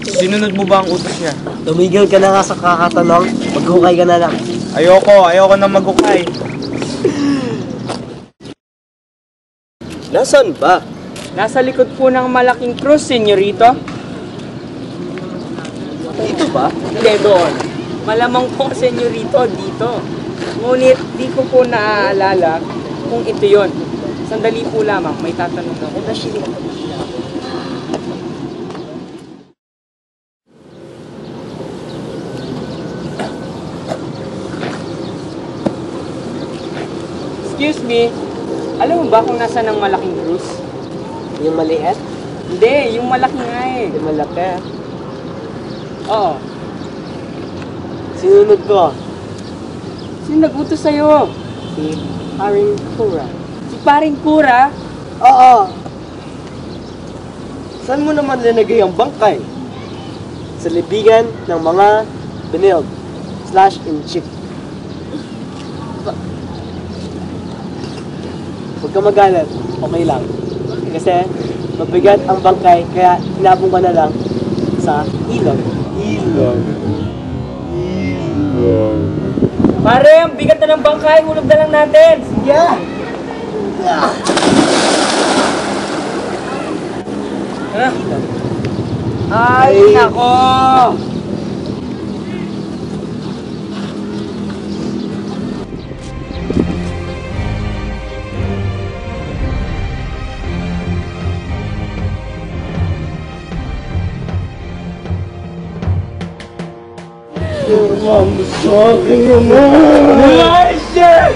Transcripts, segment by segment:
Sinunod mo ba ang utos niya? Tumigil ka na nga sa kakatanong, maghukay ka na lang. Ayoko na maghukay. Nasaan ba? Nasa likod po ng malaking krus, senyorito. Dito ba? Hindi, doon. Malamang po, senyorito, dito. Ngunit di ko po naaalala kung ito yon. Sandali po lamang, may tatanong ako. Excuse me, alam mo ba kung nasa ng malaking krus? Yung maliit? Hindi, yung malaki nga eh. Yung malaki. Oo. Sinunod ko. Sino nag-utos sa'yo? Si Haring Kura. Si Paring Kura? Oo. Saan mo naman linagay ang bangkay? Sa libigan ng mga binilb /in-chick. Huwag ka magalit, okay lang. Kasi mabigat ang bangkay, kaya hinabong ka na lang sa ilog. Pare, ang bigat na ng bangkay, hulog na lang natin! Yeah! Ay, nako! Lasher!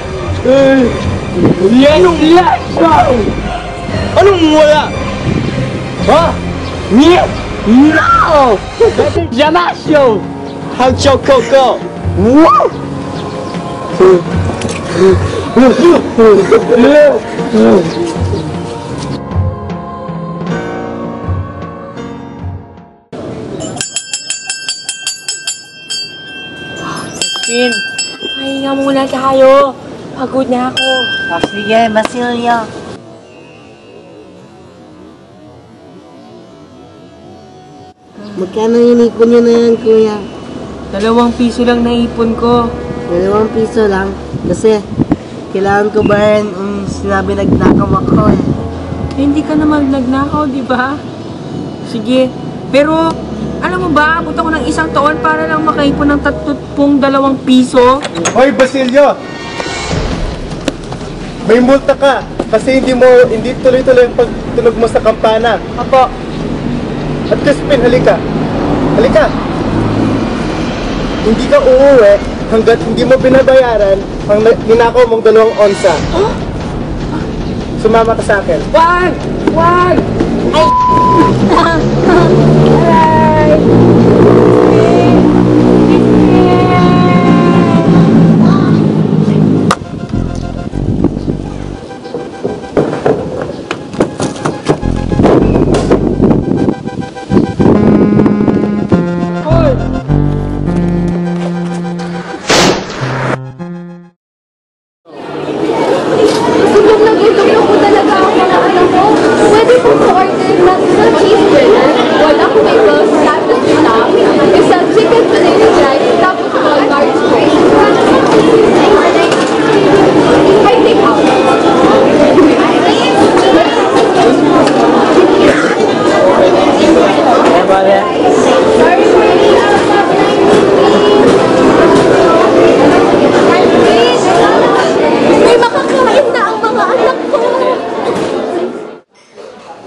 Yan ang lasher! Anong wala? Ha? Niyo! No! Jamasyo! Hangcho Coco! Wow! Pahinga muna tayo. Pagod na ako. Sige, Basilio. Magkano inipon niyo na yan, kuya? 2 piso lang naipon ko. 2 piso lang. Kasi, kailangan ko ba rin sinabi nagnakaw ako eh. Hindi ka naman nagnakaw, di ba? Sige. Pero, alam mo ba, abot ako ng 1 taon para lang makaipon ng 2 piso. Hoy, Basilio! May multa ka kasi hindi tuloy-tuloy ang pagtunog mo sa kampana. Apo. At Crispin, halika. Halika! Hindi ka uuwi hanggat hindi mo binabayaran ang ninakaw mong 2 onsa. Sumama ka sa akin. Wag! Wag! Ay! Aray!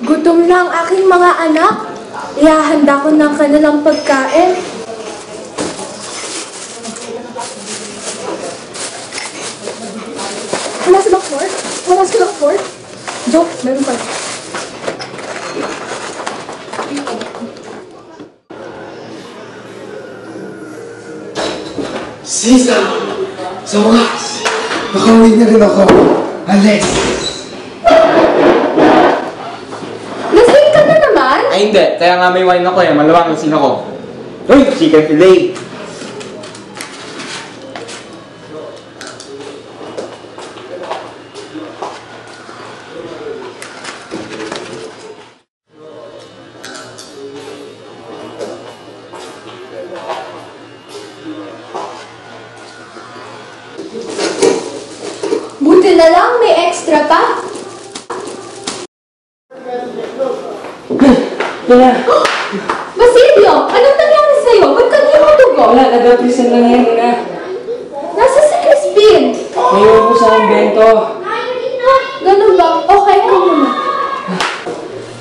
Gutom na ang aking mga anak. Ihahanda ko ng kanilang pagkain. Wala silang fork? Wala silang fork? Joke, meron pa. Sisa! Sa wakas! Nakauwi na rin ako! Alex! Lasing ka na naman? Ay hindi, kaya nga may wine ako eh, malawang ang sin ako. Uy, chicken fillet! Wala. Basilio, anong nangyari sa'yo? Ba't ka hindi mo dugo? Wala, nag-audition lang yan na. Nasa si Crispin. Ngayon po sa kumbento. Ganun ba? Okay ka muna.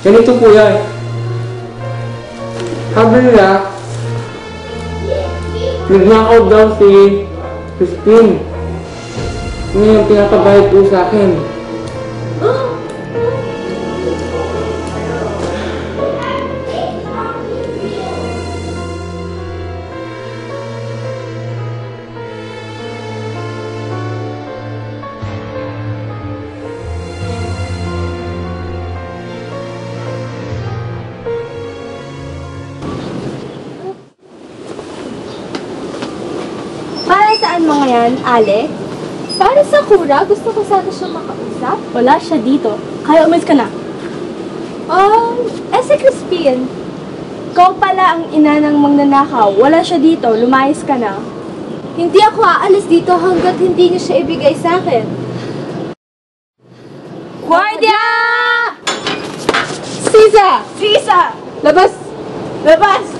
Ganito po yan. Sabi nila, nagnakaw daw si Crispin. Yun yung pinakabayad po sa akin. Para saan mga yan, Ale? Para sa Kura, gusto ko sana siya makausap. Wala siya dito. Kaya umalis ka na. Si Crispin. Ikaw pala ang ina ng magnanakaw. Wala siya dito. Lumayas ka na. Hindi ako aalis dito hanggat hindi niyo siya ibigay sa akin. Guardia! Sisa! Sisa! Labas! Labas!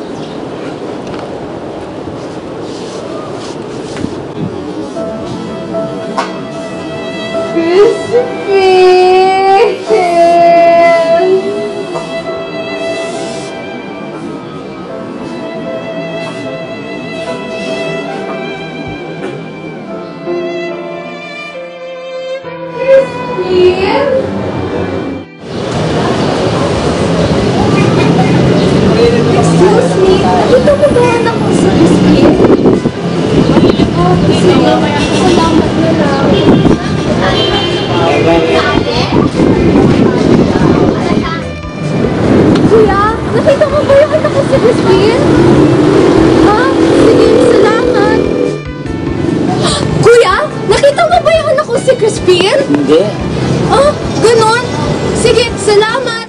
Crispin! Crispin? Excuse me, dito mo ba yan ako sa Crispin? Salamat na lang. Kuya, nakita mo ba yung anak ko si Crispin? Ha? Sige, salamat. Kuya, nakita mo ba yung anak ko si Crispin? Hindi. Ah, ganon? Sige, salamat.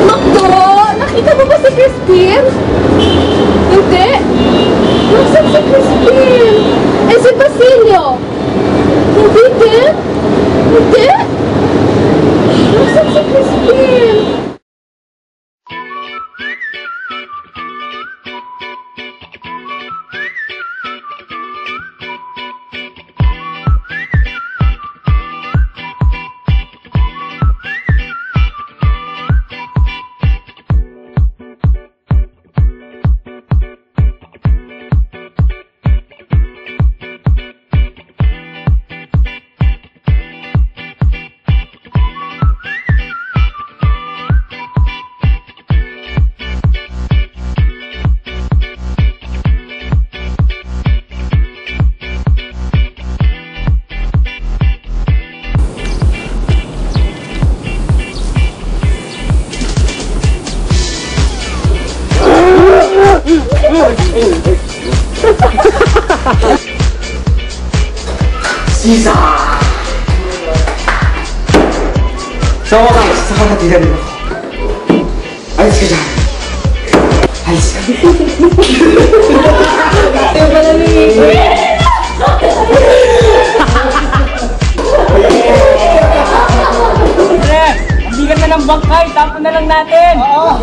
Makdo, nakita mo ba si Crispin? Hindi. Nasaan si Crispin? Eh, si Basilio? Hindi din? Hindi? Nasaan si Crispin? Sisa! Sa wakas, sa kakatigan mo. Alis ka dyan. Alis ka. Pre, ang bigat na ng bangkay. Tapon na lang natin. Oo.